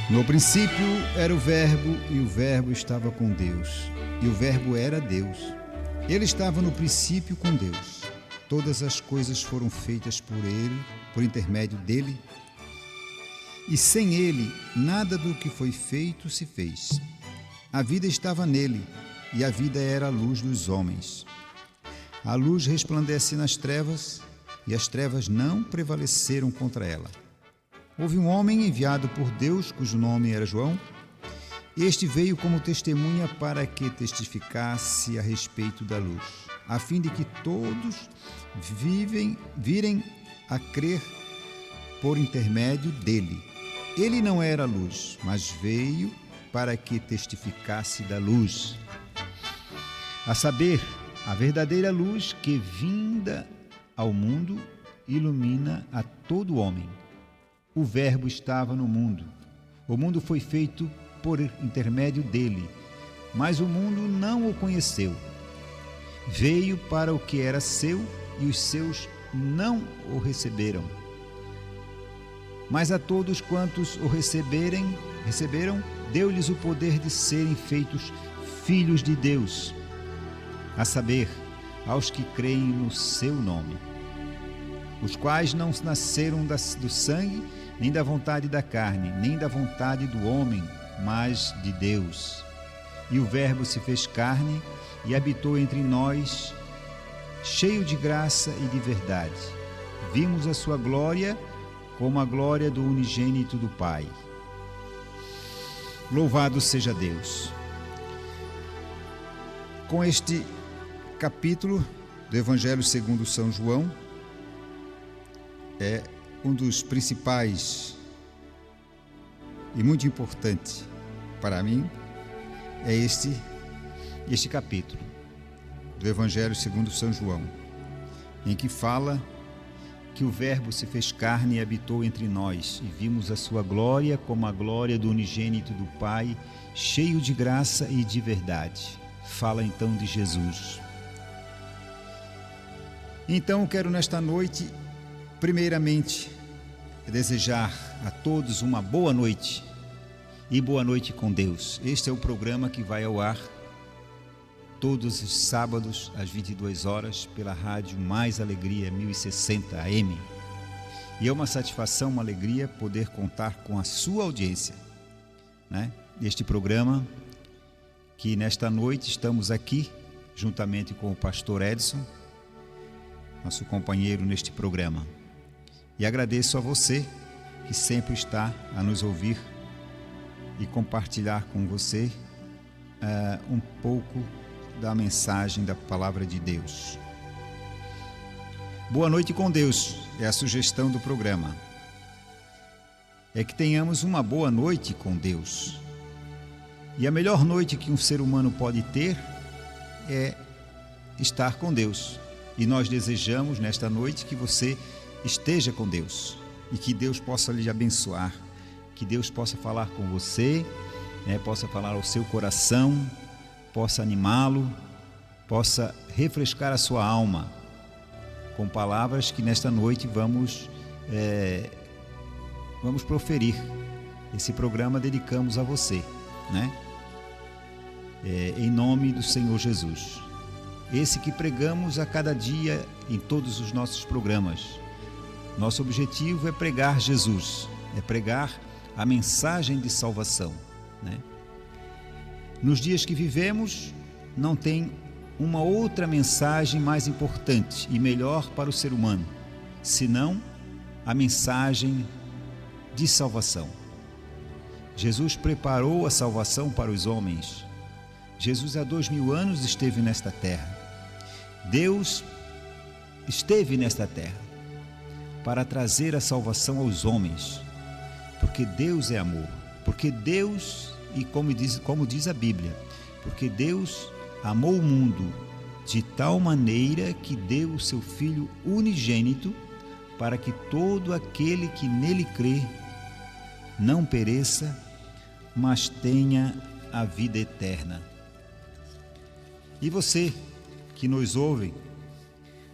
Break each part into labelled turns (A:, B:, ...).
A: No princípio era o Verbo, e o Verbo estava com Deus, e o Verbo era Deus. Ele estava no princípio com Deus. Todas as coisas foram feitas por ele, por intermédio dele, e sem ele nada do que foi feito se fez. A vida estava nele, e a vida era a luz dos homens. A luz resplandece nas trevas, e as trevas não prevaleceram contra ela. Houve um homem enviado por Deus, cujo nome era João. Este veio como testemunha para que testificasse a respeito da luz, a fim de que todos virem a crer por intermédio dele. Ele não era a luz, mas veio para que testificasse da luz, a saber, a verdadeira luz que, vinda ao mundo, ilumina a todo homem. O Verbo estava no mundo. O mundo foi feito por intermédio dele, mas o mundo não o conheceu. Veio para o que era seu, e os seus não o receberam. Mas a todos quantos o receberam, deu-lhes o poder de serem feitos filhos de Deus, a saber, aos que creem no seu nome, os quais não nasceram do sangue, nem da vontade da carne, nem da vontade do homem, mas de Deus. E o Verbo se fez carne e habitou entre nós, cheio de graça e de verdade. Vimos a sua glória como a glória do unigênito do Pai. Louvado seja Deus. Com este capítulo do Evangelho segundo São João, é um dos principais e muito importante para mim, é este capítulo do Evangelho segundo São João, em que fala que o Verbo se fez carne e habitou entre nós, e vimos a sua glória como a glória do unigênito do Pai, cheio de graça e de verdade. Fala então de Jesus. Então eu quero nesta noite, primeiramente, desejar a todos uma boa noite e boa noite com Deus. Este é o programa que vai ao ar todos os sábados às 22 horas pela rádio Mais Alegria 1060 AM. E é uma satisfação, uma alegria poder contar com a sua audiência, né? Este programa que nesta noite estamos aqui juntamente com o pastor Edson, nosso companheiro neste programa. E agradeço a você que sempre está a nos ouvir e compartilhar com você um pouco da mensagem da Palavra de Deus. Boa noite com Deus é a sugestão do programa. É que tenhamos uma boa noite com Deus. E a melhor noite que um ser humano pode ter é estar com Deus. E nós desejamos nesta noite que você esteja com Deus e que Deus possa lhe abençoar, que Deus possa falar com você, né, possa falar ao seu coração, possa animá-lo, possa refrescar a sua alma com palavras que nesta noite vamos proferir. Esse programa dedicamos a você, né? Em nome do Senhor Jesus. Esse que pregamos a cada dia em todos os nossos programas. Nosso objetivo é pregar Jesus, é pregar a mensagem de salvação, né? Nos dias que vivemos, não tem uma outra mensagem mais importante e melhor para o ser humano, senão a mensagem de salvação. Jesus preparou a salvação para os homens. Jesus há 2000 anos esteve nesta terra. Deus esteve nesta terra para trazer a salvação aos homens, porque Deus é amor, porque Deus, e como diz a Bíblia, porque Deus amou o mundo de tal maneira que deu o seu Filho unigênito para que todo aquele que nele crê não pereça, mas tenha a vida eterna. E você que nos ouve,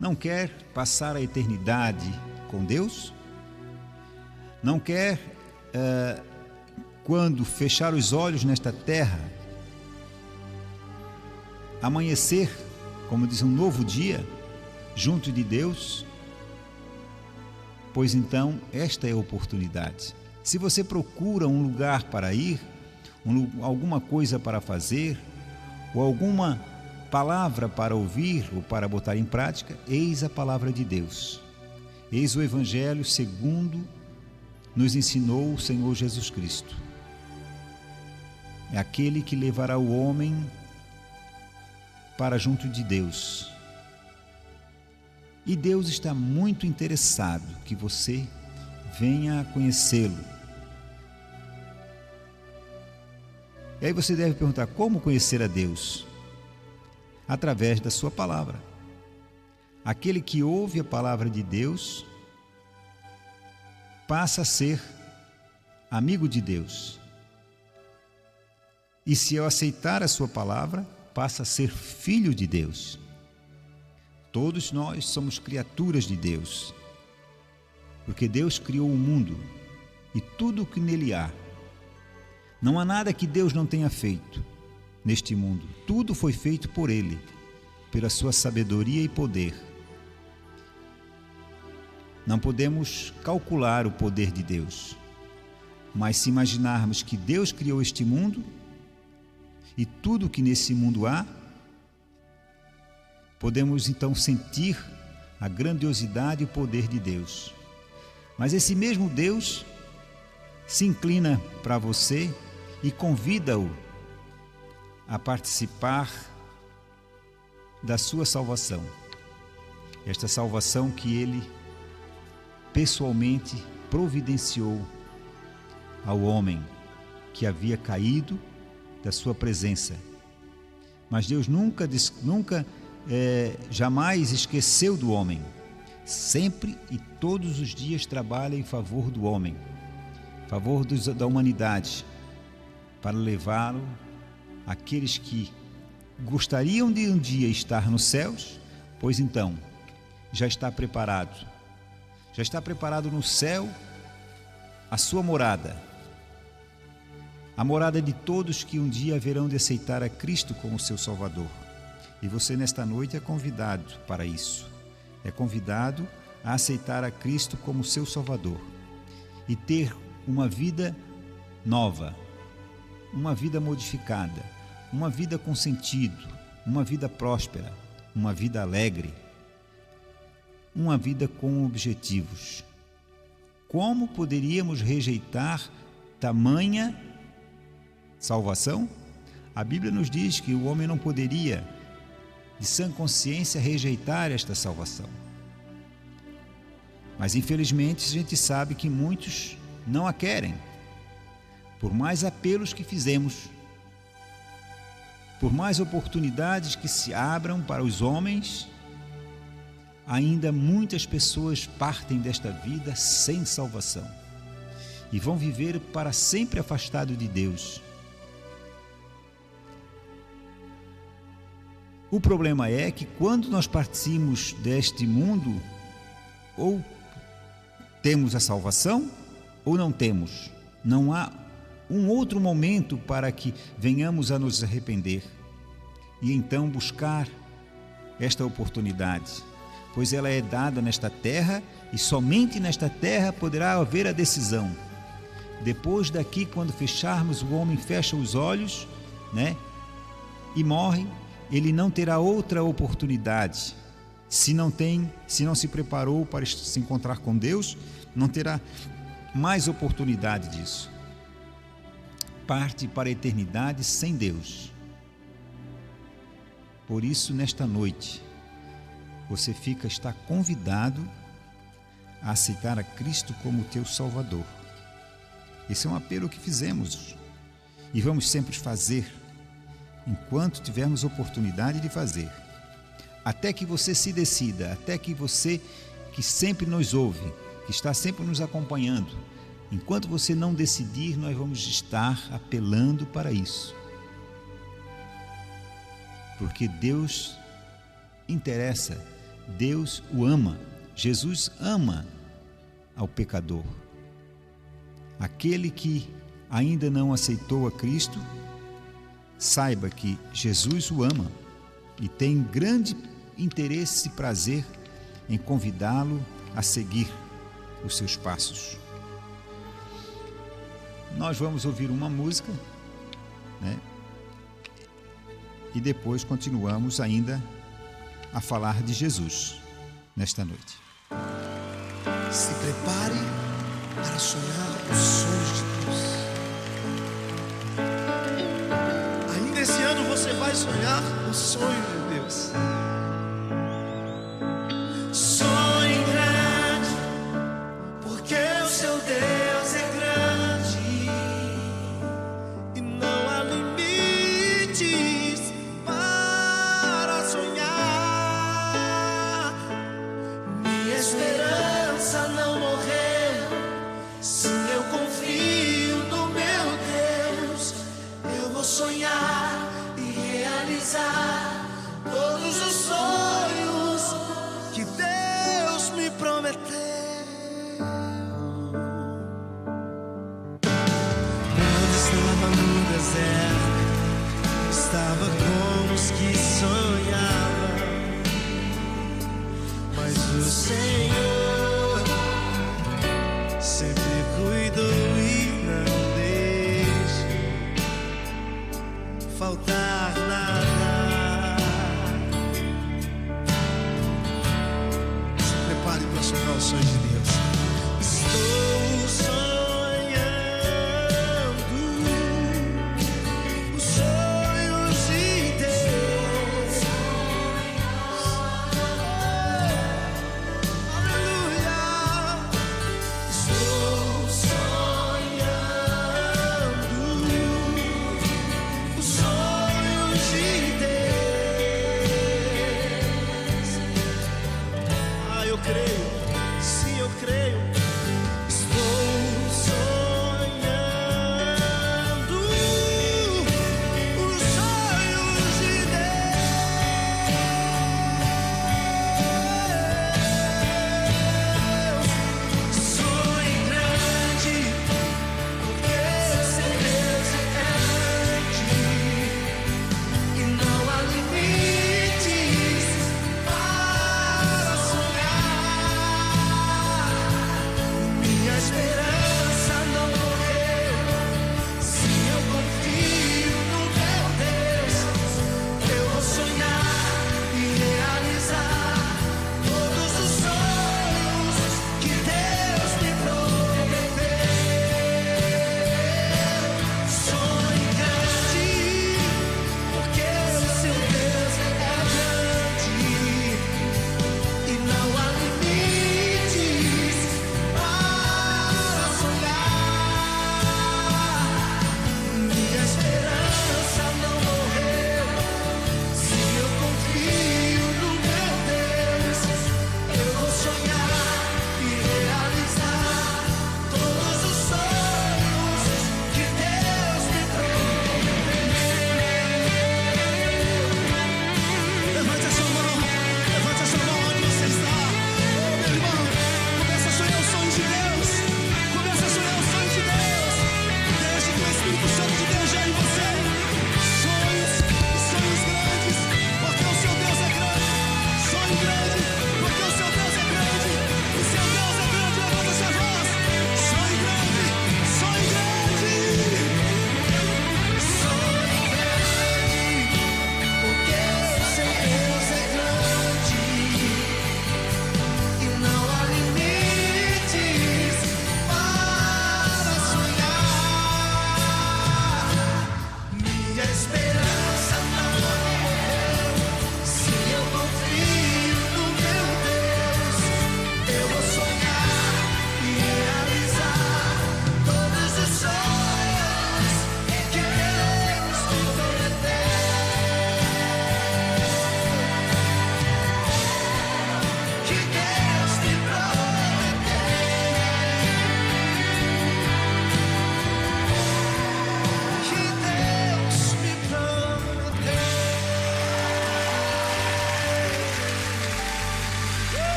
A: não quer passar a eternidade com Deus? Não quer quando fechar os olhos nesta terra, amanhecer, como diz, um novo dia, junto de Deus, pois então esta é a oportunidade. Se você procura um lugar para ir, alguma coisa para fazer, ou alguma palavra para ouvir ou para botar em prática, eis a palavra de Deus. Eis o Evangelho segundo nos ensinou o Senhor Jesus Cristo. É aquele que levará o homem para junto de Deus. E Deus está muito interessado que você venha a conhecê-lo. E aí você deve perguntar: como conhecer a Deus? Através da sua palavra. Aquele que ouve a palavra de Deus passa a ser amigo de Deus. E se eu aceitar a sua palavra, passa a ser filho de Deus. Todos nós somos criaturas de Deus, porque Deus criou o mundo e tudo o que nele há. Não há nada que Deus não tenha feito neste mundo. Tudo foi feito por Ele, pela sua sabedoria e poder. Não podemos calcular o poder de Deus, mas se imaginarmos que Deus criou este mundo e tudo o que nesse mundo há, podemos então sentir a grandiosidade e o poder de Deus. Mas esse mesmo Deus se inclina para você e convida-o a participar da sua salvação. Esta salvação que Ele pessoalmente providenciou ao homem que havia caído da sua presença. Mas Deus jamais esqueceu do homem. Sempre e todos os dias trabalha em favor do homem, em favor da humanidade, para levá-lo àqueles que gostariam de um dia estar nos céus, pois então já está preparado no céu a sua morada, a morada de todos que um dia haverão de aceitar a Cristo como seu Salvador. E você nesta noite é convidado para isso, é convidado a aceitar a Cristo como seu Salvador e ter uma vida nova, uma vida modificada, uma vida com sentido, uma vida próspera, uma vida alegre, uma vida com objetivos. Como poderíamos rejeitar tamanha salvação? A Bíblia nos diz que o homem não poderia, de sã consciência, rejeitar esta salvação. Mas infelizmente a gente sabe que muitos não a querem. Por mais apelos que fizemos, por mais oportunidades que se abram para os homens, ainda muitas pessoas partem desta vida sem salvação e vão viver para sempre afastados de Deus. O problema é que quando nós partimos deste mundo, ou temos a salvação ou não temos. Não há um outro momento para que venhamos a nos arrepender e então buscar esta oportunidade, pois ela é dada nesta terra e somente nesta terra poderá haver a decisão. Depois daqui, quando fecharmos, o homem fecha os olhos, e morre, ele não terá outra oportunidade. Se não se preparou para se encontrar com Deus, não terá mais oportunidade disso. Parte para a eternidade sem Deus. Por isso, nesta noite, você está convidado a aceitar a Cristo como teu Salvador. Esse é um apelo que fizemos e vamos sempre fazer enquanto tivermos oportunidade de fazer. Até que você se decida, até que você que sempre nos ouve, que está sempre nos acompanhando, enquanto você não decidir, nós vamos estar apelando para isso. Porque Deus interessa, Deus o ama, Jesus ama ao pecador. Aquele que ainda não aceitou a Cristo, saiba que Jesus o ama e tem grande interesse e prazer em convidá-lo a seguir os seus passos. Nós vamos ouvir uma música, né? E depois continuamos ainda a falar de Jesus nesta noite.
B: Se prepare para sonhar os sonhos de Deus. Ainda esse ano você vai sonhar o sonho de Deus. Sonhe grande, porque o seu Deus é grande e não há limites para sonhar. Minha esperança não morreu, sim, eu confio no meu Deus. Eu vou sonhar e realizar todos os sonhos que Deus me prometeu. Quando estava no deserto, estava com os que sonhavam, mas o Senhor sempre cuidou e não deixou faltar nada. Se prepare para sonhar os sonhos de Deus. Estou sonhando os sonhos de Deus. Aleluia. Estou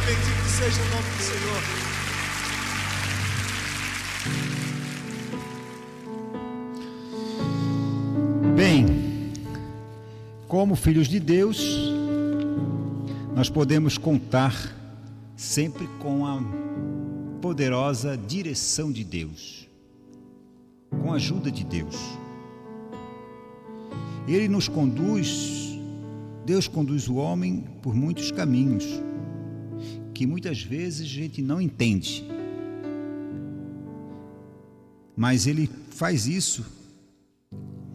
B: Bendito seja o nome do Senhor.
A: Bem, como filhos de Deus, nós podemos contar sempre com a poderosa direção de Deus, com a ajuda de Deus. Ele nos conduz, Deus conduz o homem por muitos caminhos, que muitas vezes a gente não entende. Mas Ele faz isso,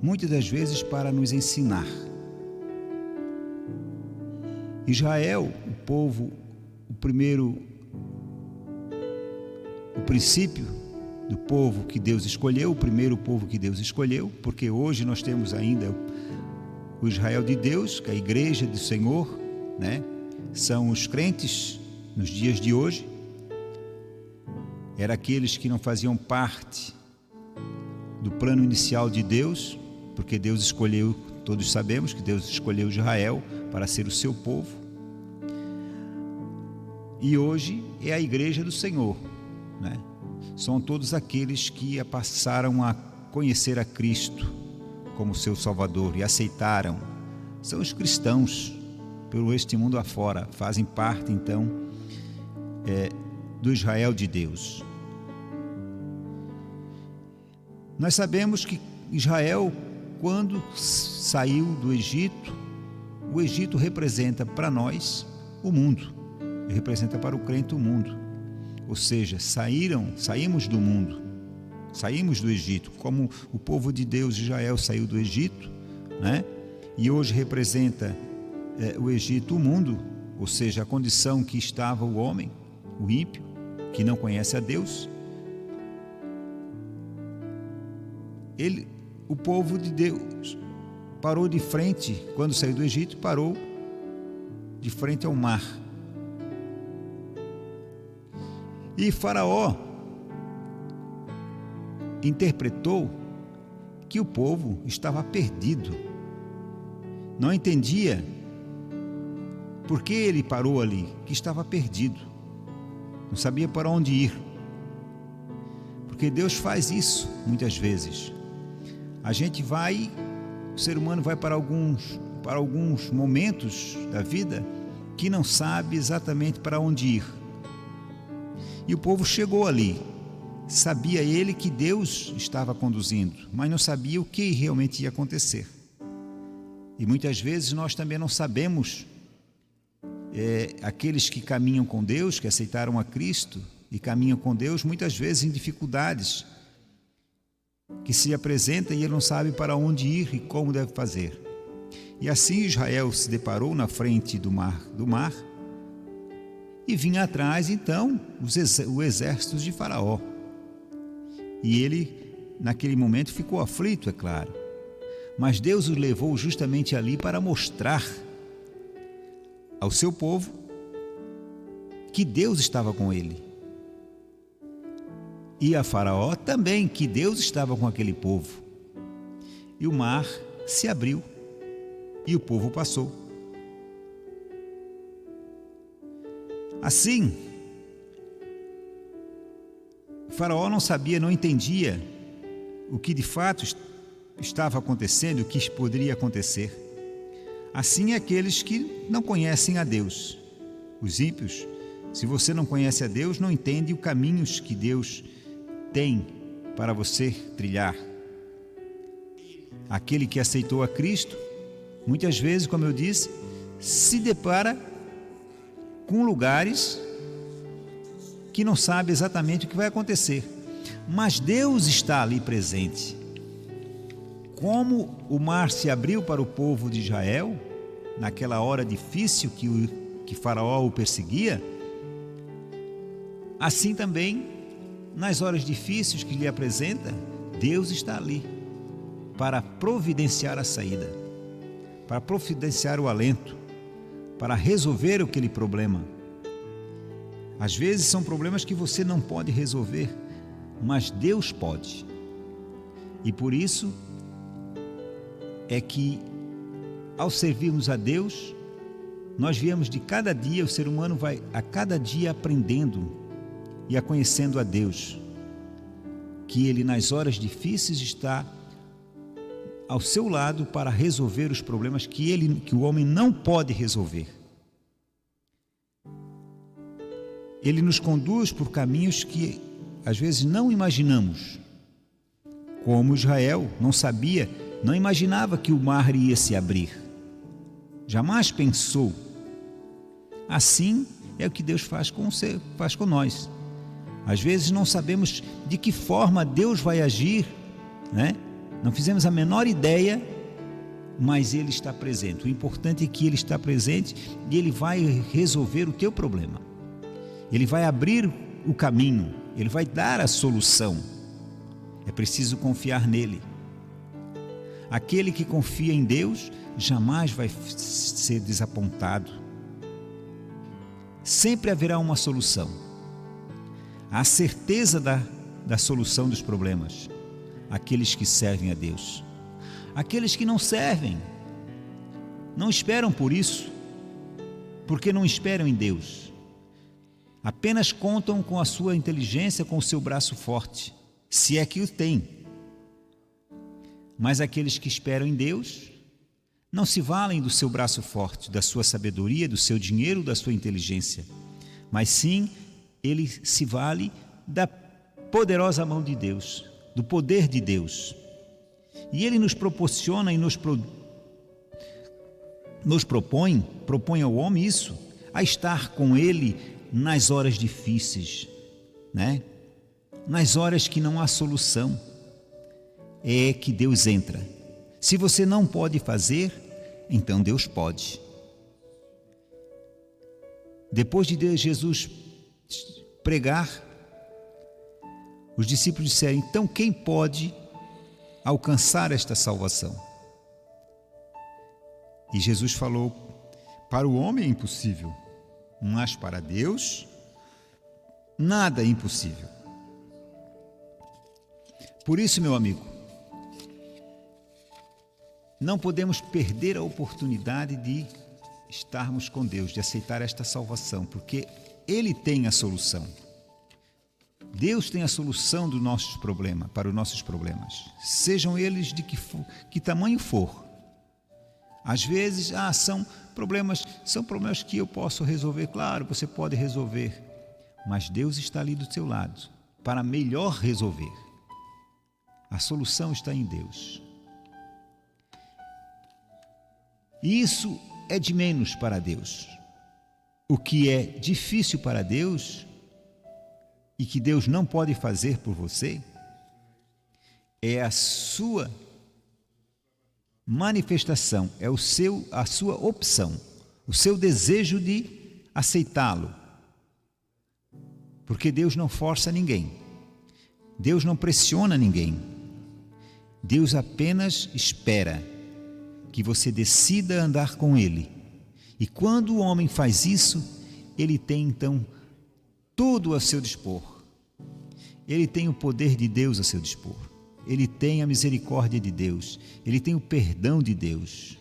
A: muitas das vezes, para nos ensinar. Israel, o povo, o princípio do povo que Deus escolheu, o primeiro povo que Deus escolheu, porque hoje nós temos ainda o Israel de Deus, que é a igreja do Senhor, né? São os crentes nos dias de hoje. Eram aqueles que não faziam parte do plano inicial de Deus, porque Deus escolheu, todos sabemos que Deus escolheu Israel para ser o seu povo. E hoje é a igreja do Senhor, né? São todos aqueles que passaram a conhecer a Cristo como seu Salvador e aceitaram. São os cristãos pelo este mundo afora, fazem parte então do Israel de Deus. Nós sabemos que Israel, quando saiu do Egito, o Egito representa para nós o mundo, representa para o crente o mundo. Ou seja, saímos do mundo, saímos do Egito, como o povo de Deus, Israel, saiu do Egito, né? E hoje representa o Egito, o mundo, ou seja, a condição que estava o homem, o ímpio, que não conhece a Deus. O povo de Deus parou de frente, quando saiu do Egito, parou de frente ao mar. E Faraó interpretou que o povo estava perdido, não entendia por que ele parou ali, que estava perdido, não sabia para onde ir, porque Deus faz isso muitas vezes. A gente vai, o ser humano vai para alguns momentos da vida que não sabe exatamente para onde ir. E o povo chegou ali, sabia ele que Deus estava conduzindo, mas não sabia o que realmente ia acontecer. E muitas vezes nós também não sabemos, aqueles que caminham com Deus, que aceitaram a Cristo e caminham com Deus, muitas vezes em dificuldades que se apresentam e ele não sabe para onde ir e como deve fazer. E assim Israel se deparou na frente do mar, e vinha atrás então o exército de Faraó. E ele, naquele momento, ficou aflito, é claro. Mas Deus o levou justamente ali para mostrar ao seu povo que Deus estava com ele. E a Faraó também, que Deus estava com aquele povo. E o mar se abriu e o povo passou. Assim, Faraó não sabia, não entendia o que de fato estava acontecendo, o que poderia acontecer. Assim é aqueles que não conhecem a Deus, os ímpios. Se você não conhece a Deus, não entende os caminhos que Deus tem para você trilhar. Aquele que aceitou a Cristo, muitas vezes, como eu disse, se depara com lugares que não sabe exatamente o que vai acontecer, mas Deus está ali presente. Como o mar se abriu para o povo de Israel, naquela hora difícil que Faraó o perseguia, assim também, nas horas difíceis que lhe apresenta, Deus está ali para providenciar a saída, para providenciar o alento, para resolver aquele problema. Às vezes são problemas que você não pode resolver, mas Deus pode. E por isso é que, ao servirmos a Deus, Nós viemos de cada dia, o ser humano vai a cada dia aprendendo e a conhecendo a Deus, que Ele nas horas difíceis está ao seu lado para resolver os problemas que o homem não pode resolver. Ele nos conduz por caminhos que às vezes não imaginamos. Como Israel não imaginava que o mar ia se abrir. Jamais pensou. Assim é o que Deus faz com nós. Às vezes não sabemos de que forma Deus vai agir, né? Não fizemos a menor ideia, mas Ele está presente. O importante é que Ele está presente e Ele vai resolver o teu problema. Ele vai abrir o caminho, Ele vai dar a solução. É preciso confiar nele. Aquele que confia em Deus jamais vai ser desapontado. Sempre haverá uma solução. A certeza da solução dos problemas. Aqueles que servem a Deus. Aqueles que não servem, não esperam por isso, porque não esperam em Deus. Apenas contam com a sua inteligência, com o seu braço forte, se é que o tem. Mas aqueles que esperam em Deus não se valem do seu braço forte, da sua sabedoria, do seu dinheiro, da sua inteligência, mas sim, ele se vale da poderosa mão de Deus, do poder de Deus. E Ele nos proporciona e nos propõe ao homem isso, a estar com Ele nas horas difíceis, né? Nas horas que não há solução, é que Deus entra. Se você não pode fazer, então Deus pode. Depois de Jesus pregar, os discípulos disseram: então quem pode alcançar esta salvação? E Jesus falou: para o homem é impossível, mas para Deus nada é impossível. Por isso, meu amigo, não podemos perder a oportunidade de estarmos com Deus, de aceitar esta salvação, porque Ele tem a solução. Deus tem a solução do nossos problemas, para os nossos problemas, sejam eles de que tamanho for. Às vezes, são problemas que eu posso resolver. Claro, você pode resolver, mas Deus está ali do seu lado para melhor resolver. A solução está em Deus. Isso é de menos para Deus. O que é difícil para Deus e que Deus não pode fazer por você é a sua manifestação, é a sua opção, o seu desejo de aceitá-lo. Porque Deus não força ninguém, Deus não pressiona ninguém, Deus apenas espera que você decida andar com Ele. E quando o homem faz isso, ele tem então tudo a seu dispor. Ele tem o poder de Deus a seu dispor. Ele tem a misericórdia de Deus. Ele tem o perdão de Deus.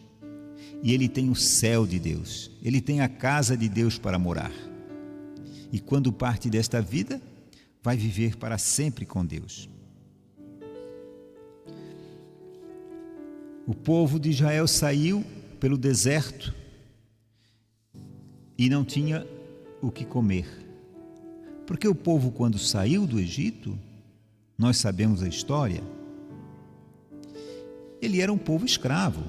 A: E ele tem o céu de Deus. Ele tem a casa de Deus para morar. E quando parte desta vida, vai viver para sempre com Deus. O povo de Israel saiu pelo deserto e não tinha o que comer. Porque o povo, quando saiu do Egito, nós sabemos a história, ele era um povo escravo.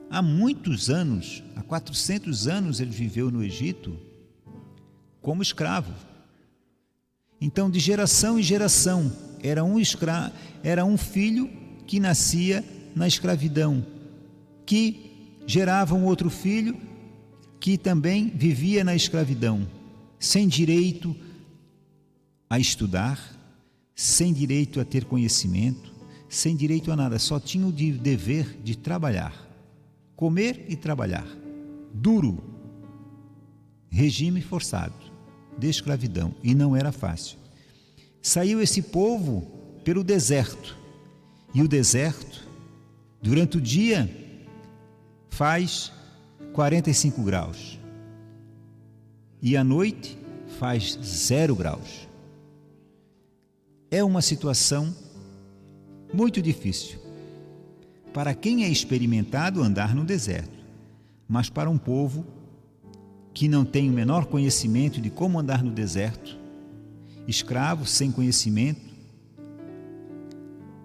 A: Há muitos anos, há 400 anos ele viveu no Egito como escravo. Então, de geração em geração, era um filho que nascia na escravidão, que gerava um outro filho que também vivia na escravidão, sem direito a estudar, sem direito a ter conhecimento, sem direito a nada, só tinha o dever de trabalhar, comer e trabalhar. Duro, regime forçado de escravidão, e não era fácil. Saiu esse povo pelo deserto, e o deserto, durante o dia, faz 45 graus. e à noite faz 0 graus. É uma situação muito difícil para quem é experimentado andar no deserto, mas para um povo que não tem o menor conhecimento de como andar no deserto, escravo sem conhecimento,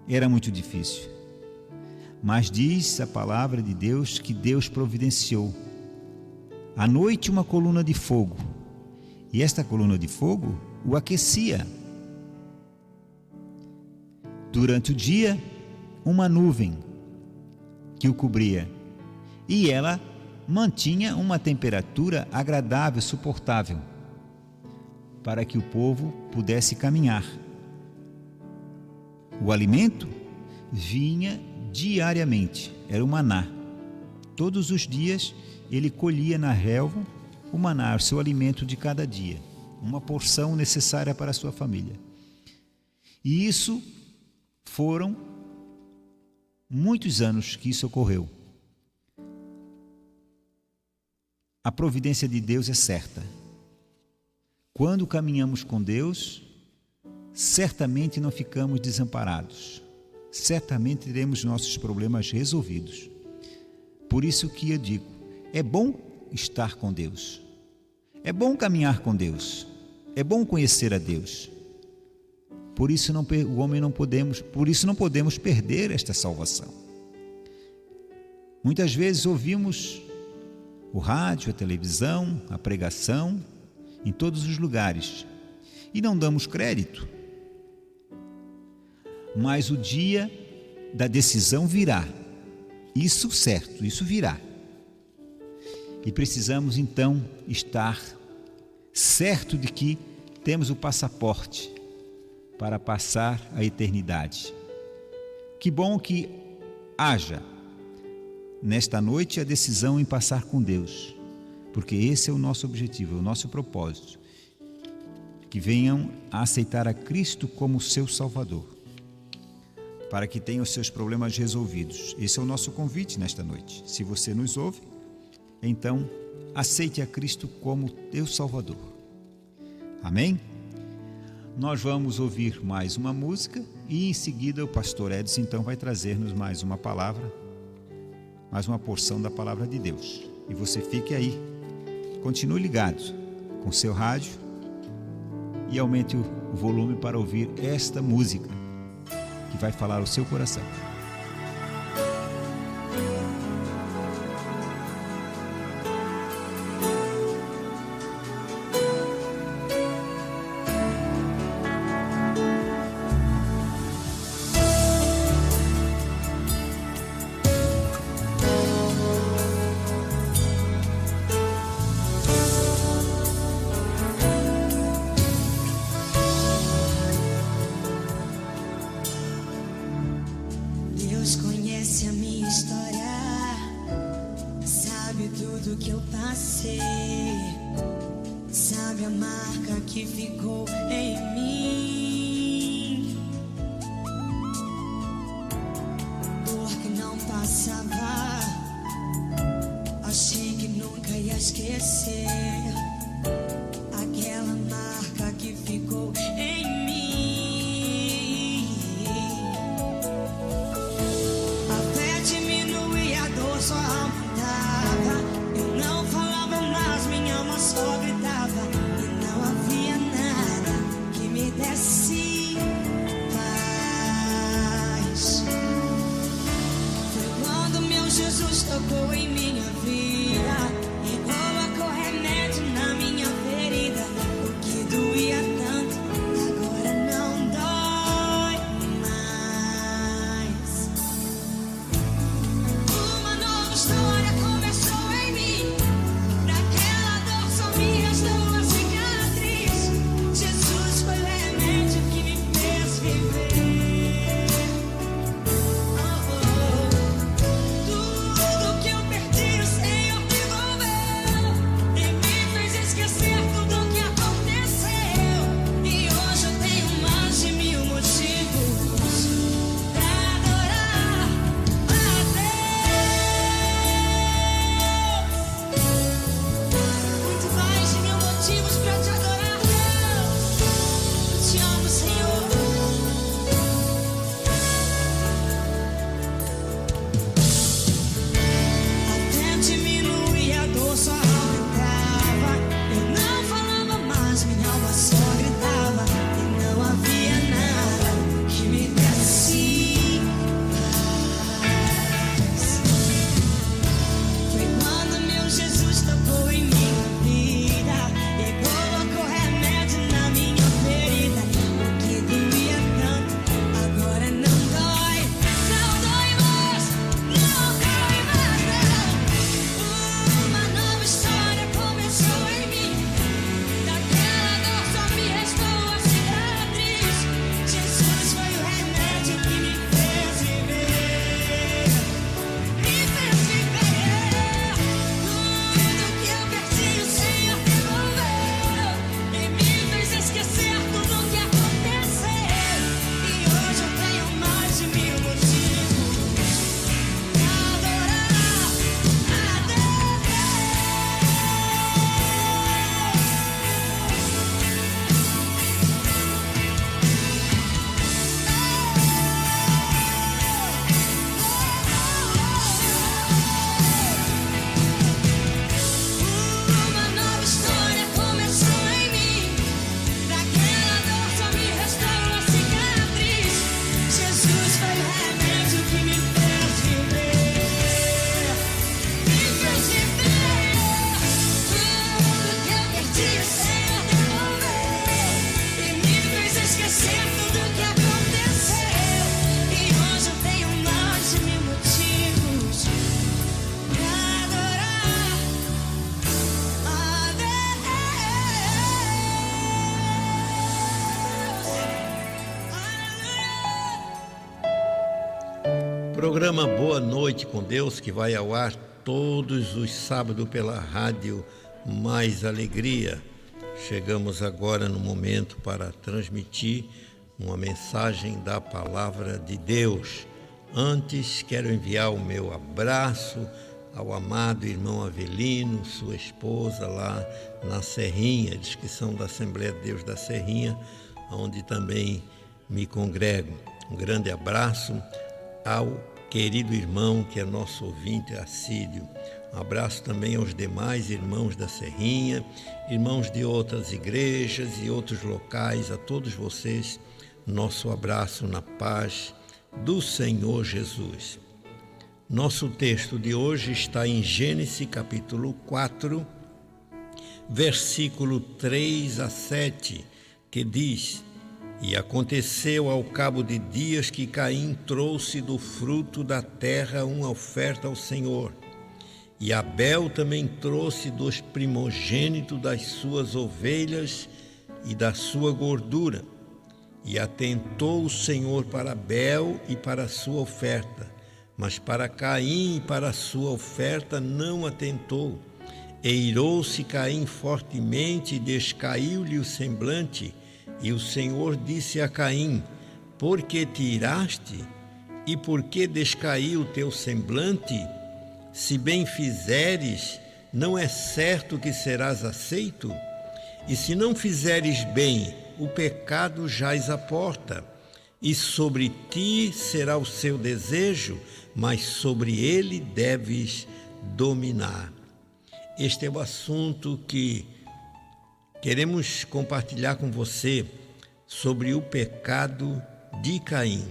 A: era muito difícil. Mas diz a palavra de Deus que Deus providenciou à noite uma coluna de fogo, e esta coluna de fogo o aquecia. Durante o dia, uma nuvem que o cobria, e ela mantinha uma temperatura agradável, suportável, para que o povo pudesse caminhar. O alimento vinha diariamente, era o maná. Todos os dias ele colhia na relva o maná, o seu alimento de cada dia, uma porção necessária para a sua família. E isso foram muitos anos que isso ocorreu. A providência de Deus é certa. Quando caminhamos com Deus, certamente não ficamos desamparados. Certamente teremos nossos problemas resolvidos. Por isso que eu digo, é bom estar com Deus. É bom caminhar com Deus. É bom conhecer a Deus. Por isso não podemos perder esta salvação. Muitas vezes ouvimos o rádio, a televisão, a pregação, em todos os lugares, e não damos crédito. Mas o dia da decisão virá. Isso certo, isso virá. E precisamos então estar certo de que temos o passaporte para passar a eternidade. Que bom que haja nesta noite a decisão em passar com Deus, porque esse é o nosso objetivo, é o nosso propósito. Que venham a aceitar a Cristo como seu Salvador, para que tenham os seus problemas resolvidos. Esse é o nosso convite nesta noite. Se você nos ouve, então aceite a Cristo como teu Salvador. Amém? Nós vamos ouvir mais uma música e em seguida o pastor Edson então vai trazer-nos mais uma palavra, mais uma porção da palavra de Deus. E você fique aí, continue ligado com seu rádio e aumente o volume para ouvir esta música que vai falar ao seu coração.
C: Deus conhece a minha história, sabe tudo que eu passei, sabe a marca que ficou em mim. Dor que não passava, achei que nunca ia esquecer aquela marca que ficou em mim. Só aumentava, eu não falava mais, minha alma só gritava, e não havia nada que me desse
D: Programa Boa Noite com Deus, que vai ao ar todos os sábados pela rádio Mais Alegria. Chegamos agora no momento para transmitir uma mensagem da Palavra de Deus. Antes, quero enviar o meu abraço ao amado irmão Avelino, sua esposa lá na Serrinha, eles que são da Assembleia de Deus da Serrinha, onde também me congrego. Um grande abraço ao querido irmão que é nosso ouvinte assíduo. Um abraço também aos demais irmãos da Serrinha, irmãos de outras igrejas e outros locais, a todos vocês, nosso abraço na paz do Senhor Jesus. Nosso texto de hoje está em Gênesis capítulo 4, versículo 3 a 7, que diz: E aconteceu ao cabo de dias que Caim trouxe do fruto da terra uma oferta ao Senhor. E Abel também trouxe dos primogênitos das suas ovelhas e da sua gordura. E atentou o Senhor para Abel e para a sua oferta, mas para Caim e para a sua oferta não atentou. E irou-se Caim fortemente e descaiu-lhe o semblante. E o Senhor disse a Caim: Por que te iraste? E por que descaiu o teu semblante? Se bem fizeres, não é certo que serás aceito? E se não fizeres bem, o pecado jaz à porta, e sobre ti será o seu desejo, mas sobre ele deves dominar. Este é o assunto que queremos compartilhar com você, sobre o pecado de Caim.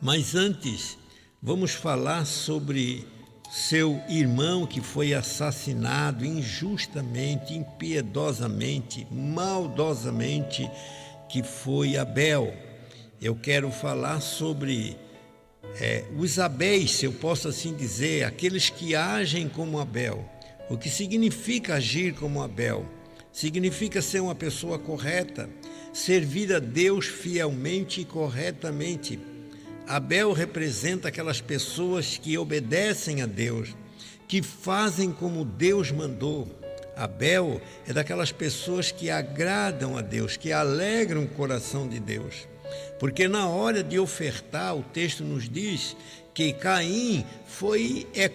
D: Mas antes, vamos falar sobre seu irmão que foi assassinado injustamente, impiedosamente, maldosamente, que foi Abel. Eu quero falar sobre os Abéis, se eu posso assim dizer, aqueles que agem como Abel. O que significa agir como Abel? Significa ser uma pessoa correta, servir a Deus fielmente e corretamente. Abel representa aquelas pessoas que obedecem a Deus, que fazem como Deus mandou. Abel é daquelas pessoas que agradam a Deus, que alegram o coração de Deus. Porque na hora de ofertar, o texto nos diz que Caim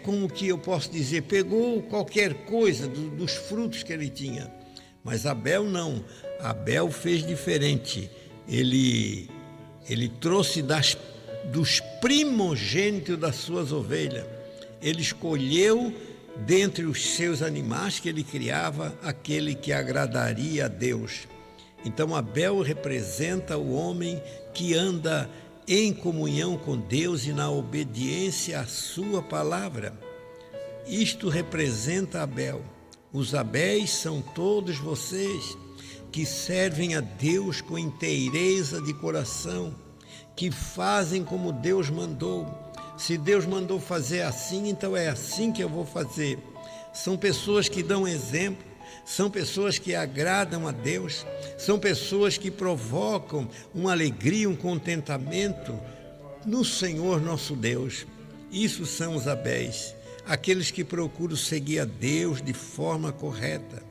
D: como que eu posso dizer, pegou qualquer coisa dos frutos que ele tinha. Mas Abel não. Abel fez diferente. Ele trouxe dos primogênitos das suas ovelhas. Ele escolheu dentre os seus animais que ele criava aquele que agradaria a Deus. Então Abel representa o homem que anda em comunhão com Deus e na obediência à sua palavra. Isto representa Abel. Os Abéis são todos vocês que servem a Deus com inteireza de coração, que fazem como Deus mandou. Se Deus mandou fazer assim, então é assim que eu vou fazer. São pessoas que dão exemplo, são pessoas que agradam a Deus, são pessoas que provocam uma alegria, um contentamento no Senhor nosso Deus. Isso são os Abéis, aqueles que procuram seguir a Deus de forma correta.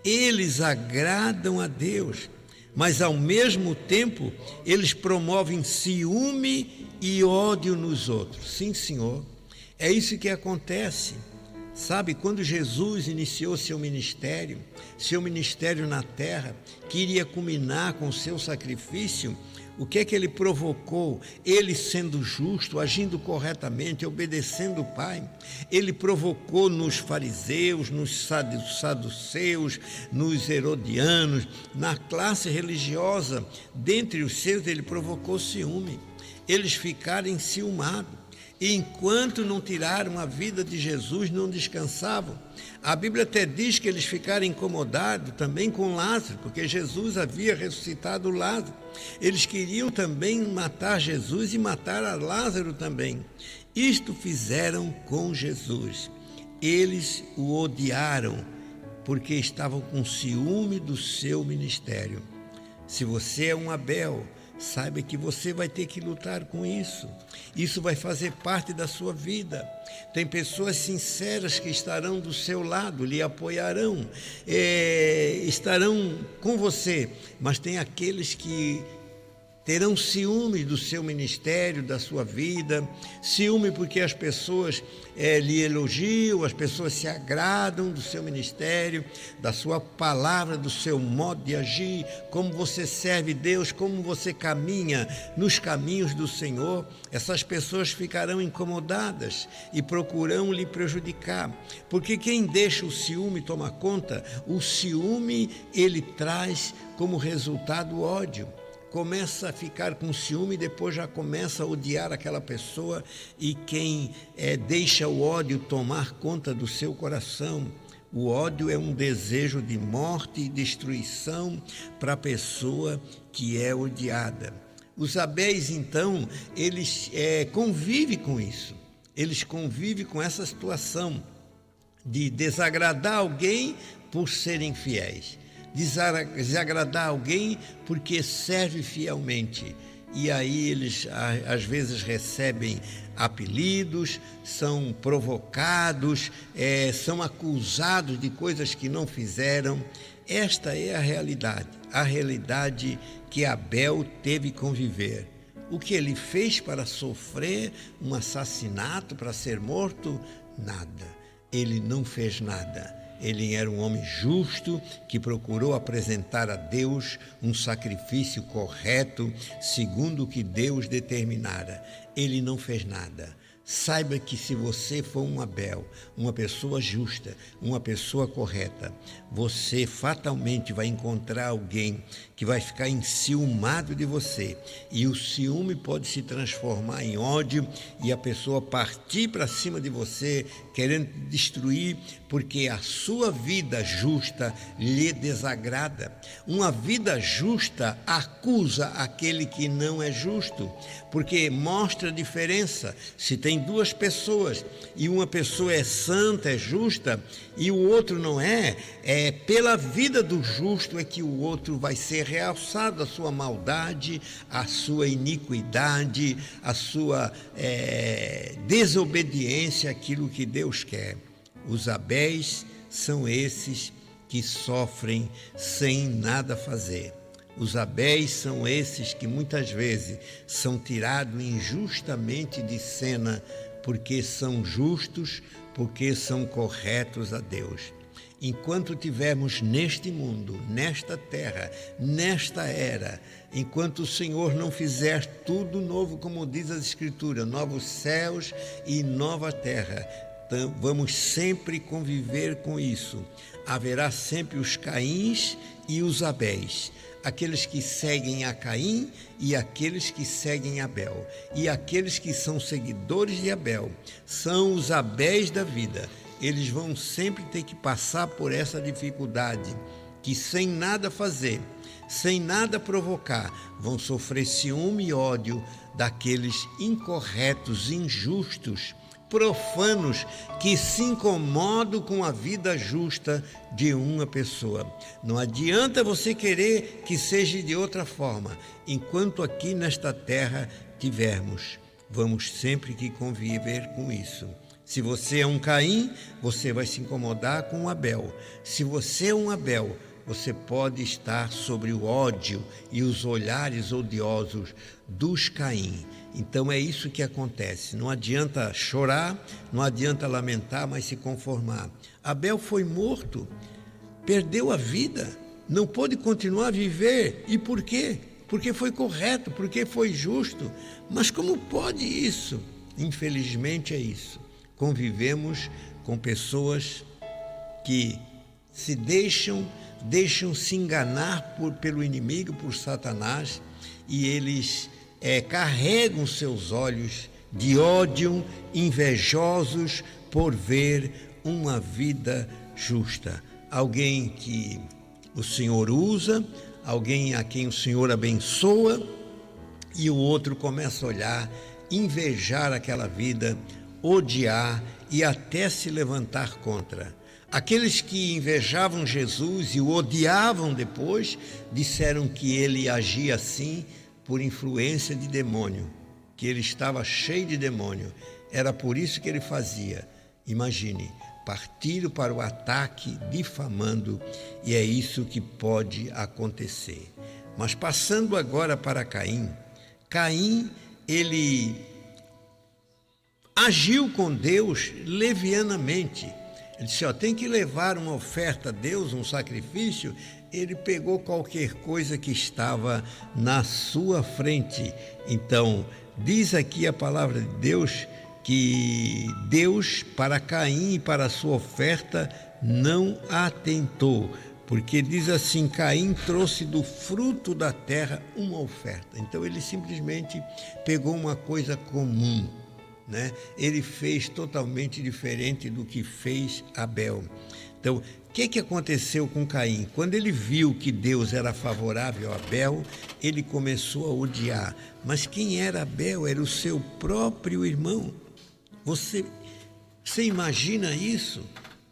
D: Eles agradam a Deus, mas ao mesmo tempo eles promovem ciúme e ódio nos outros. Sim, Senhor, é isso que acontece. Sabe, quando Jesus iniciou seu ministério na terra, que iria culminar com o seu sacrifício, o que é que ele provocou? Ele sendo justo, agindo corretamente, obedecendo o Pai, ele provocou nos fariseus, nos saduceus, nos herodianos, na classe religiosa, dentre os seus, ele provocou ciúme. Eles ficaram enciumados. E enquanto não tiraram a vida de Jesus, não descansavam. A Bíblia até diz que eles ficaram incomodados também com Lázaro, porque Jesus havia ressuscitado Lázaro. Eles queriam também matar Jesus e matar a Lázaro também. Isto fizeram com Jesus. Eles o odiaram, porque estavam com ciúme do seu ministério. Se você é um Abel, saiba que você vai ter que lutar com isso. Isso vai fazer parte da sua vida. Tem pessoas sinceras que estarão do seu lado, lhe apoiarão, estarão com você, mas tem aqueles que terão ciúme do seu ministério, da sua vida, ciúme porque as pessoas lhe elogiam, as pessoas se agradam do seu ministério, da sua palavra, do seu modo de agir, como você serve Deus, como você caminha nos caminhos do Senhor. Essas pessoas ficarão incomodadas e procurarão lhe prejudicar, porque quem deixa o ciúme tomar conta, o ciúme ele traz como resultado o ódio. Começa a ficar com ciúme e depois já começa a odiar aquela pessoa, e quem deixa o ódio tomar conta do seu coração, o ódio é um desejo de morte e destruição para a pessoa que é odiada. Os Abéis, então, eles convivem com isso, eles convivem com essa situação de desagradar alguém por serem fiéis, desagradar alguém porque serve fielmente. E aí eles às vezes recebem apelidos, são provocados, são acusados de coisas que não fizeram. Esta é a realidade que Abel teve que conviver. O que ele fez para sofrer um assassinato, para ser morto? Nada. Ele não fez nada. Ele era um homem justo que procurou apresentar a Deus um sacrifício correto, segundo o que Deus determinara. Ele não fez nada. Saiba que se você for um Abel, uma pessoa justa, uma pessoa correta, você fatalmente vai encontrar alguém que vai ficar enciumado de você. E o ciúme pode se transformar em ódio e a pessoa partir para cima de você, querendo te destruir, porque a sua vida justa lhe desagrada. Uma vida justa acusa aquele que não é justo, porque mostra a diferença. Se tem duas pessoas e uma pessoa é santa, é justa, e o outro não é pela vida do justo é que o outro vai ser realçado, a sua maldade, a sua iniquidade, a sua desobediência àquilo que Deus quer. Os Abéis são esses que sofrem sem nada fazer. Os Abéis são esses que muitas vezes são tirados injustamente de cena, porque são justos, porque são corretos a Deus. Enquanto tivermos neste mundo, nesta terra, nesta era, enquanto o Senhor não fizer tudo novo, como diz as Escrituras, novos céus e nova terra, então, vamos sempre conviver com isso. Haverá sempre os Caíns e os Abéis, aqueles que seguem a Caim e aqueles que seguem Abel. E aqueles que são seguidores de Abel são os Abéis da vida. Eles vão sempre ter que passar por essa dificuldade, que sem nada fazer, sem nada provocar, vão sofrer ciúme e ódio daqueles incorretos, injustos, profanos, que se incomodam com a vida justa de uma pessoa. Não adianta você querer que seja de outra forma. Enquanto aqui nesta terra tivermos, vamos sempre que conviver com isso. Se você é um Caim, você vai se incomodar com o Abel. Se você é um Abel, você pode estar sobre o ódio e os olhares odiosos dos Caim. Então é isso que acontece. Não adianta chorar, não adianta lamentar, mas se conformar. Abel foi morto, perdeu a vida, não pôde continuar a viver. E por quê? Porque foi correto, porque foi justo. Mas como pode isso? Infelizmente é isso. Convivemos com pessoas que se deixam se enganar pelo inimigo, por Satanás, e eles carregam seus olhos de ódio, invejosos por ver uma vida justa. Alguém que o Senhor usa, alguém a quem o Senhor abençoa, e o outro começa a olhar, invejar aquela vida, odiar e até se levantar contra. Aqueles que invejavam Jesus e o odiavam depois, disseram que ele agia assim por influência de demônio, que ele estava cheio de demônio. Era por isso que ele fazia. Imagine, partiram para o ataque difamando, e é isso que pode acontecer. Mas passando agora para Caim, ele agiu com Deus levianamente. Ele disse, tem que levar uma oferta a Deus, um sacrifício. Ele pegou qualquer coisa que estava na sua frente. Então, diz aqui a palavra de Deus que Deus, para Caim e para a sua oferta, não atentou. Porque diz assim, Caim trouxe do fruto da terra uma oferta. Então, ele simplesmente pegou uma coisa comum, né? Ele fez totalmente diferente do que fez Abel. Então, o que aconteceu com Caim? Quando ele viu que Deus era favorável a Abel, ele começou a odiar. Mas quem era Abel? Era o seu próprio irmão. Você imagina isso?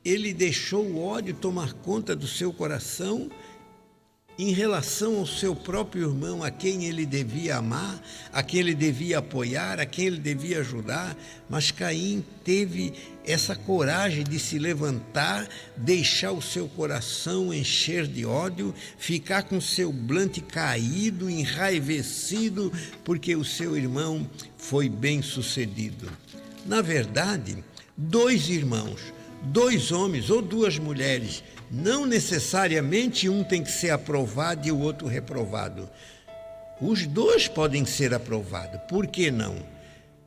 D: Ele deixou o ódio tomar conta do seu coração em relação ao seu próprio irmão, a quem ele devia amar, a quem ele devia apoiar, a quem ele devia ajudar. Mas Caim teve essa coragem de se levantar, deixar o seu coração encher de ódio, ficar com seu semblante caído, enraivecido, porque o seu irmão foi bem-sucedido. Na verdade, 2 irmãos, 2 homens ou 2 mulheres, não necessariamente um tem que ser aprovado e o outro reprovado. Os 2 podem ser aprovados. Por que não?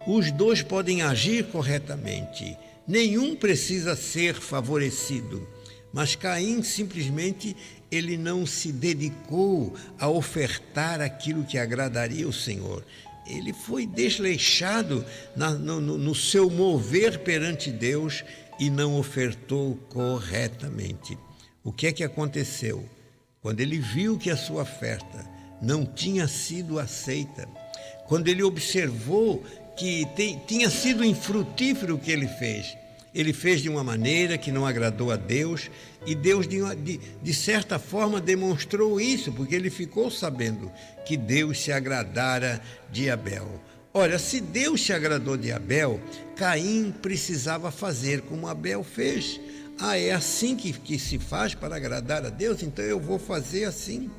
D: Os 2 podem agir corretamente. Nenhum precisa ser favorecido. Mas Caim simplesmente ele não se dedicou a ofertar aquilo que agradaria o Senhor. Ele foi desleixado no seu mover perante Deus e não ofertou corretamente. O que é que aconteceu? Quando ele viu que a sua oferta não tinha sido aceita, quando ele observou que tinha sido infrutífero o que ele fez de uma maneira que não agradou a Deus, e Deus de certa forma demonstrou isso, porque ele ficou sabendo que Deus se agradara de Abel. Olha, se Deus se agradou de Abel, Caim precisava fazer como Abel fez. É assim que se faz para agradar a Deus? Então eu vou fazer assim.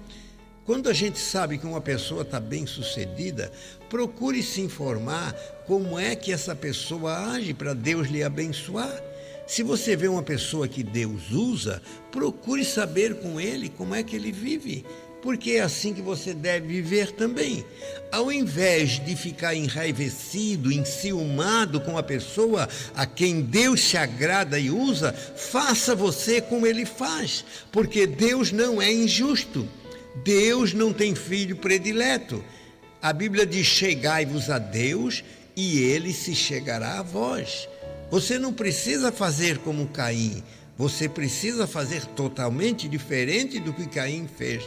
D: Quando a gente sabe que uma pessoa está bem-sucedida, procure se informar como é que essa pessoa age para Deus lhe abençoar. Se você vê uma pessoa que Deus usa, procure saber com ele como é que ele vive, porque é assim que você deve viver também. Ao invés de ficar enraivecido, enciumado com a pessoa a quem Deus se agrada e usa, faça você como ele faz, porque Deus não é injusto. Deus não tem filho predileto. A Bíblia diz, chegai-vos a Deus e ele se chegará a vós. Você não precisa fazer como Caim, você precisa fazer totalmente diferente do que Caim fez.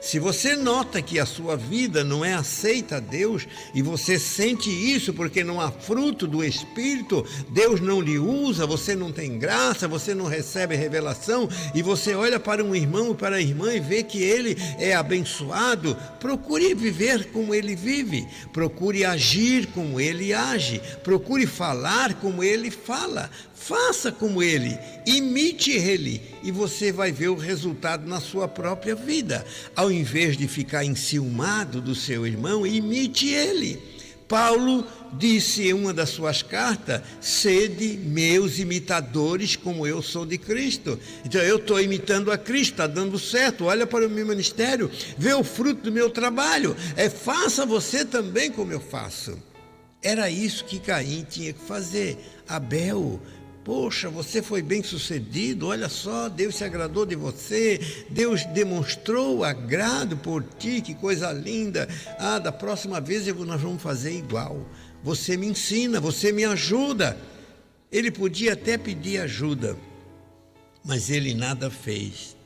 D: Se você nota que a sua vida não é aceita a Deus e você sente isso porque não há fruto do Espírito, Deus não lhe usa, você não tem graça, você não recebe revelação, e você olha para um irmão ou para a irmã e vê que ele é abençoado, procure viver como ele vive, procure agir como ele age, procure falar como ele fala. Faça como ele, imite ele, e você vai ver o resultado na sua própria vida. Ao invés de ficar enciumado do seu irmão, imite ele. Paulo disse em uma das suas cartas, sede meus imitadores como eu sou de Cristo. Então eu estou imitando a Cristo, está dando certo, olha para o meu ministério, vê o fruto do meu trabalho, faça você também como eu faço. Era isso que Caim tinha que fazer. Abel, poxa, você foi bem sucedido, olha só, Deus se agradou de você, Deus demonstrou agrado por ti, que coisa linda. Da próxima vez nós vamos fazer igual. Você me ensina, você me ajuda. Ele podia até pedir ajuda, mas ele nada fez.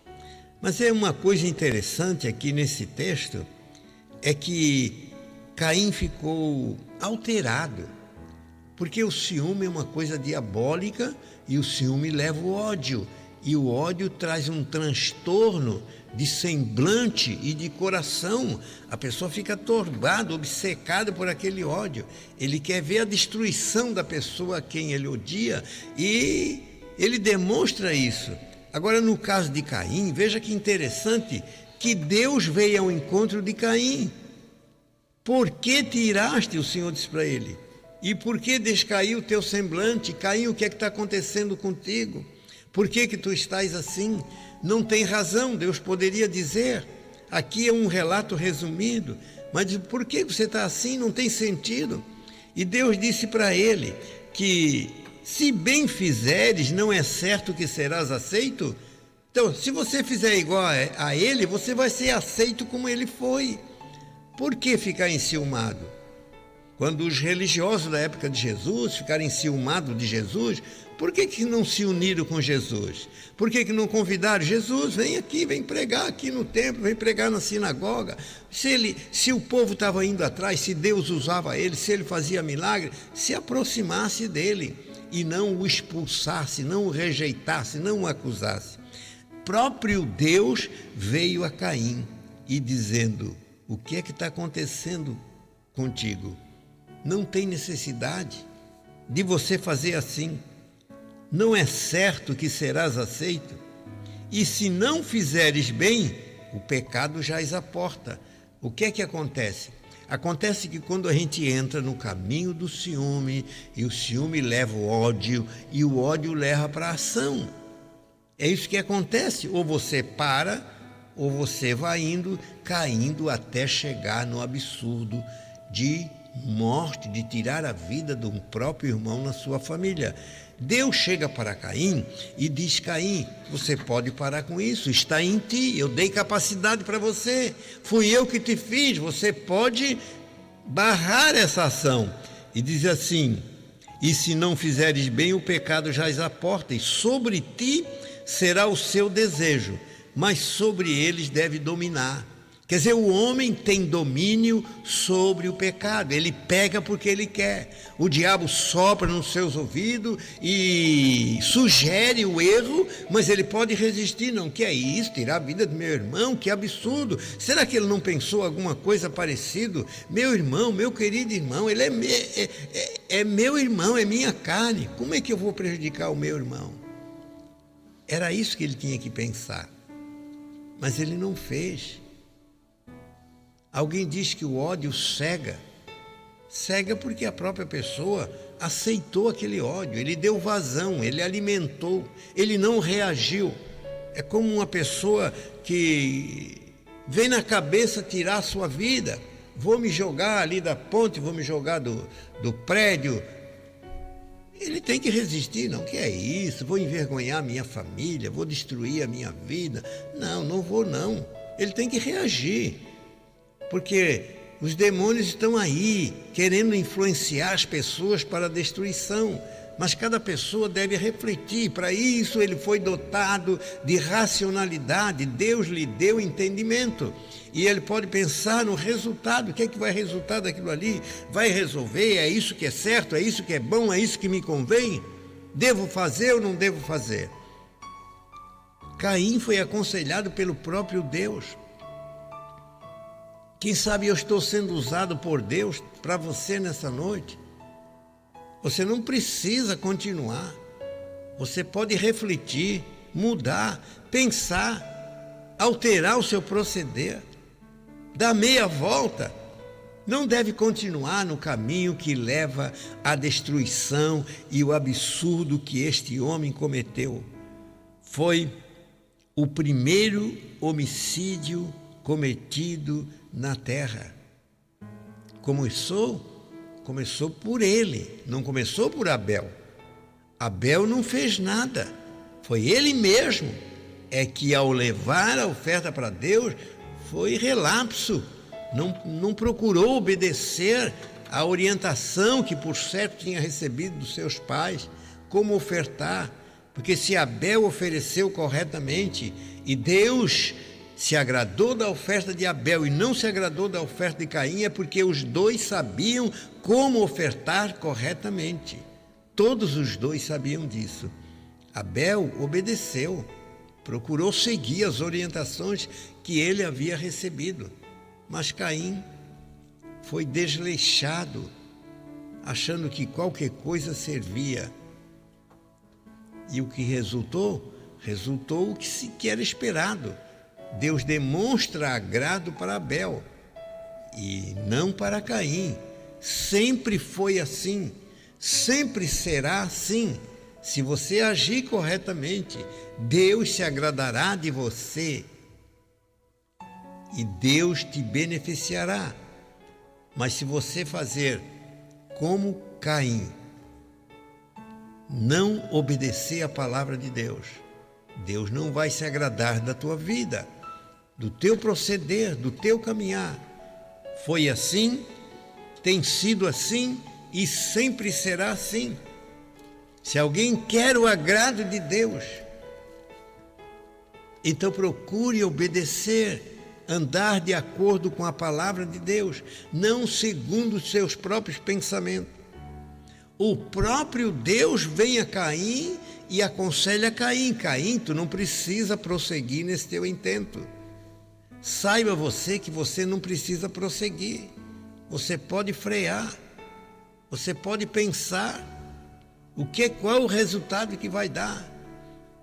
D: Mas é uma coisa interessante aqui nesse texto, é que Caim ficou alterado. Porque o ciúme é uma coisa diabólica e o ciúme leva o ódio. E o ódio traz um transtorno de semblante e de coração. A pessoa fica turbada, obcecada por aquele ódio. Ele quer ver a destruição da pessoa a quem ele odia e ele demonstra isso. Agora, no caso de Caim, veja que interessante que Deus veio ao encontro de Caim. Por que te iraste, o Senhor disse para ele? E por que descaiu o teu semblante? Caim, o que é que está acontecendo contigo? Por que tu estás assim? Não tem razão, Deus poderia dizer. Aqui é um relato resumido, mas por que você está assim? Não tem sentido. E Deus disse para ele que se bem fizeres, não é certo que serás aceito? Então, se você fizer igual a ele, você vai ser aceito como ele foi. Por que ficar enciumado? Quando os religiosos da época de Jesus ficaram enciumados de Jesus, por que não se uniram com Jesus? Por que não convidaram Jesus? Vem aqui, vem pregar aqui no templo, vem pregar na sinagoga. Se o povo estava indo atrás, se Deus usava ele, se ele fazia milagre, se aproximasse dele e não o expulsasse, não o rejeitasse, não o acusasse. Próprio Deus veio a Caim e dizendo: o que é que está acontecendo contigo? Não tem necessidade de você fazer assim. Não é certo que serás aceito? E se não fizeres bem, o pecado jaz à porta. O que é que acontece? Acontece que quando a gente entra no caminho do ciúme, e o ciúme leva o ódio, e o ódio leva para a ação. É isso que acontece. Ou você para, ou você vai indo, caindo até chegar no absurdo de morte, de tirar a vida de um próprio irmão na sua família. Deus chega para Caim e diz: Caim, você pode parar com isso, está em ti, eu dei capacidade para você, fui eu que te fiz, você pode barrar essa ação. E diz assim: e se não fizeres bem, o pecado jaz à porta, e sobre ti será o seu desejo, mas sobre eles deve dominar. Quer dizer, o homem tem domínio sobre o pecado, ele pega porque ele quer. O diabo sopra nos seus ouvidos e sugere o erro, mas ele pode resistir. Não, que é isso? Tirar a vida do meu irmão? Que absurdo! Será que ele não pensou alguma coisa parecida? Meu irmão, meu querido irmão, ele é meu irmão, é minha carne. Como é que eu vou prejudicar o meu irmão? Era isso que ele tinha que pensar, mas ele não fez. Alguém diz que o ódio cega. Cega porque a própria pessoa aceitou aquele ódio, ele deu vazão, ele alimentou, ele não reagiu. É como uma pessoa que vem na cabeça tirar a sua vida. Vou me jogar ali da ponte, vou me jogar do prédio. Ele tem que resistir, não, que é isso? Vou envergonhar a minha família, vou destruir a minha vida. Não vou não. Ele tem que reagir. Porque os demônios estão aí, querendo influenciar as pessoas para a destruição. Mas cada pessoa deve refletir. Para isso ele foi dotado de racionalidade. Deus lhe deu entendimento. E ele pode pensar no resultado. O que é que vai resultar daquilo ali? Vai resolver? É isso que é certo? É isso que é bom? É isso que me convém? Devo fazer ou não devo fazer? Caim foi aconselhado pelo próprio Deus. Quem sabe eu estou sendo usado por Deus para você nessa noite. Você não precisa continuar. Você pode refletir, mudar, pensar, alterar o seu proceder, dar meia volta. Não deve continuar no caminho que leva à destruição e o absurdo que este homem cometeu. Foi o primeiro homicídio cometido na terra. Começou por ele, não começou por Abel. Abel não fez nada, foi ele mesmo. É que ao levar a oferta para Deus, foi relapso, não procurou obedecer à orientação que por certo tinha recebido dos seus pais, como ofertar. Porque se Abel ofereceu corretamente e Deus se agradou da oferta de Abel e não se agradou da oferta de Caim, é porque os dois sabiam como ofertar corretamente. Todos os dois sabiam disso. Abel obedeceu, procurou seguir as orientações que ele havia recebido. Mas Caim foi desleixado, achando que qualquer coisa servia. E o que resultou? Resultou o que era esperado. Deus demonstra agrado para Abel e não para Caim. Sempre foi assim, sempre será assim. Se você agir corretamente, Deus se agradará de você e Deus te beneficiará. Mas se você fazer como Caim, não obedecer a palavra de Deus, Deus não vai se agradar da tua vida, do teu proceder, do teu caminhar. Foi assim, tem sido assim e sempre será assim. Se alguém quer o agrado de Deus, então procure obedecer, andar de acordo com a palavra de Deus, não segundo os seus próprios pensamentos. O próprio Deus vem a Caim e aconselha Caim: Caim, tu não precisa prosseguir nesse teu intento. Saiba você que você não precisa prosseguir. Você pode frear. Você pode pensar qual é o resultado que vai dar.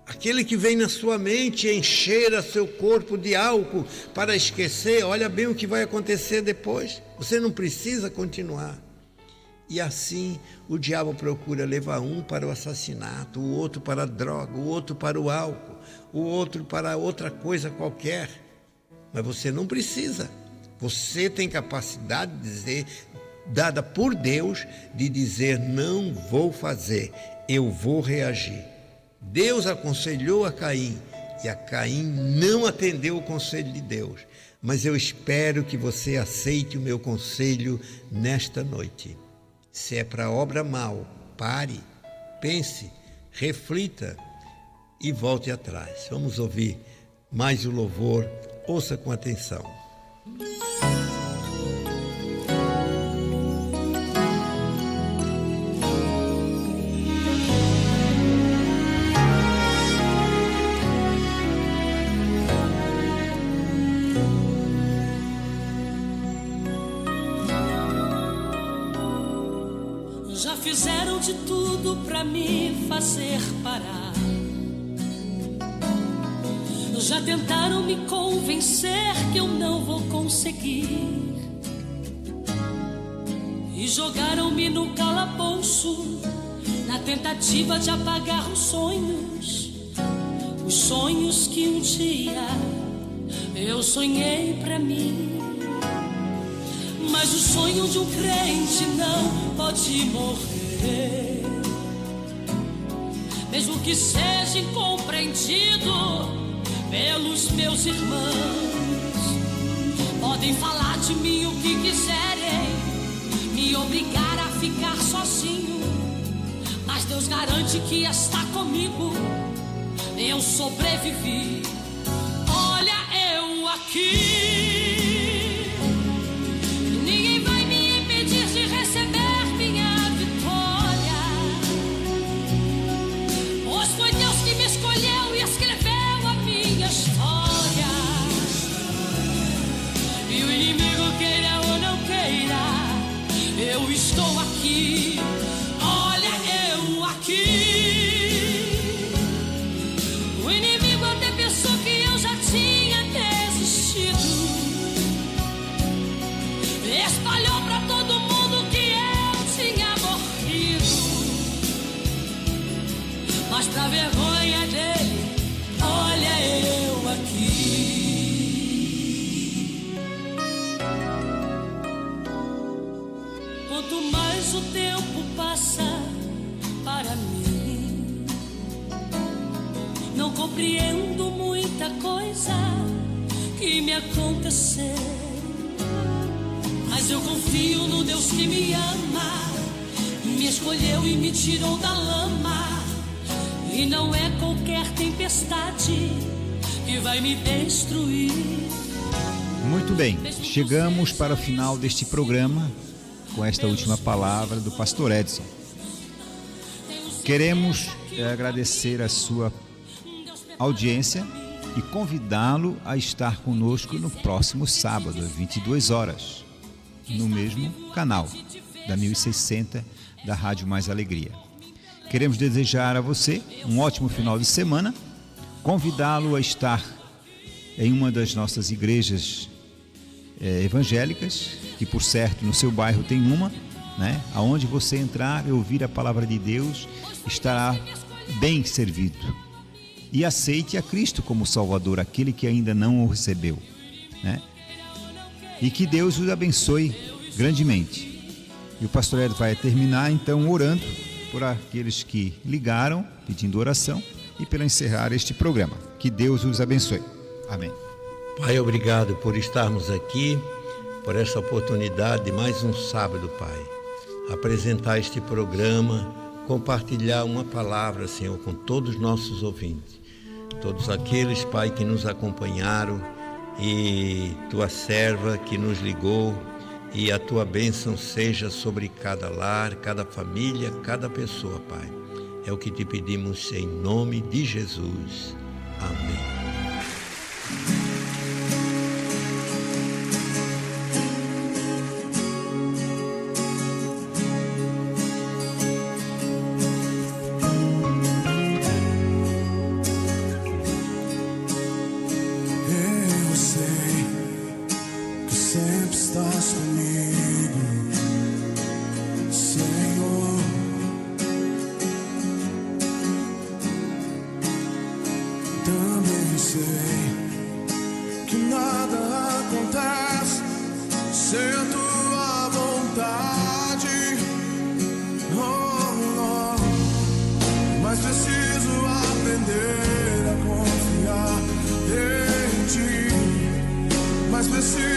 D: Aquele que vem na sua mente encher a seu corpo de álcool para esquecer, olha bem o que vai acontecer depois. Você não precisa continuar. E assim o diabo procura levar um para o assassinato, o outro para a droga, o outro para o álcool, o outro para outra coisa qualquer. Mas você não precisa. Você tem capacidade de dizer, dada por Deus, de dizer: não vou fazer, eu vou reagir. Deus aconselhou a Caim e a Caim não atendeu o conselho de Deus. Mas eu espero que você aceite o meu conselho nesta noite. Se é para obra mal, pare, pense, reflita e volte atrás. Vamos ouvir mais o louvor, ouça com atenção.
E: Já fizeram de tudo pra me fazer parar. Já tentaram me convencer que eu não vou conseguir. E jogaram-me no calabouço na tentativa de apagar os sonhos que um dia eu sonhei pra mim. Mas o sonho de um crente não pode morrer, mesmo que seja incompreendido pelos meus irmãos. Podem falar de mim o que quiserem, me obrigar a ficar sozinho, mas Deus garante que está comigo. Eu sobrevivi. Olha eu aqui. Eu estou aqui, olha eu aqui. O inimigo até pensou que eu já tinha desistido. Espalhou pra todo mundo que eu tinha morrido. Mas pra vergonha dele, olha eu aqui. Quanto mais o tempo passa para mim, não compreendo muita coisa que me aconteceu. Mas eu confio no Deus que me ama, me escolheu e me tirou da lama. E não é qualquer tempestade que vai me destruir.
A: Muito bem, chegamos para o final deste programa com esta última palavra do pastor Edson. Queremos agradecer a sua audiência e convidá-lo a estar conosco no próximo sábado, às 22 horas, no mesmo canal da 1060 da Rádio Mais Alegria. Queremos desejar a você um ótimo final de semana, convidá-lo a estar em uma das nossas igrejas evangélicas, que por certo no seu bairro tem uma, né? Aonde você entrar e ouvir a palavra de Deus, estará bem servido. E aceite a Cristo como Salvador, aquele que ainda não o recebeu, né? E que Deus os abençoe grandemente. E o pastor Ed vai terminar então orando por aqueles que ligaram, pedindo oração, e pelo encerrar este programa. Que Deus os abençoe. Amém.
D: Pai, obrigado por estarmos aqui, por essa oportunidade de mais um sábado, Pai. Apresentar este programa, compartilhar uma palavra, Senhor, com todos os nossos ouvintes. Todos aqueles, Pai, que nos acompanharam, e tua serva que nos ligou, e a tua bênção seja sobre cada lar, cada família, cada pessoa, Pai. É o que te pedimos em nome de Jesus. Amém.
B: Eu sei que sempre estás comigo, Senhor. Também sei que nada acontece sem a tua vontade. Oh, oh. Mas preciso aprender a confiar em ti. Mas preciso